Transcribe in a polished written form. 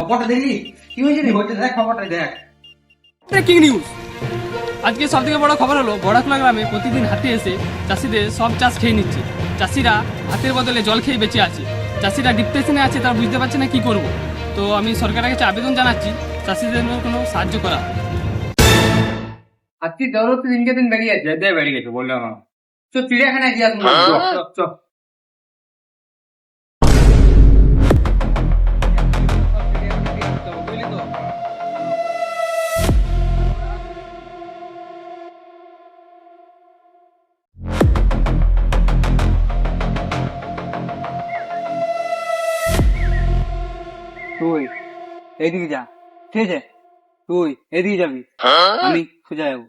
খবরটা দেখলি কি হয়েছে রে? হয়েছে দেখ খবরটা দেখ। Breaking news. আজকে সব থেকে বড় খবর হলো বড়াখোলা গ্রামে প্রতিদিন হাতি এসে চাষিদের সব চাষ খেয়ে নিচ্ছে। চাষিরা হাতের বদলে জল খেয়ে বেঁচে আছে। চাষিরা ডিপ্রেশনে আছে, তারা বুঝতে পারছে না কি করব। তো আমি সরকারের কাছে আবেদন জানাচ্ছি চাষিদের কোনো সাহায্য করা। হাতির দৌড় তো দিনকে দিন বেরিয়ে যাচ্ছে। বেরিয়ে গেছে বললাম তো চিড়িয়াখানায় গিয়া তোমার তুই এইদিকে যা, ঠিক আছে? তুই এদিকে যাবি, আমি সোজা যাবো।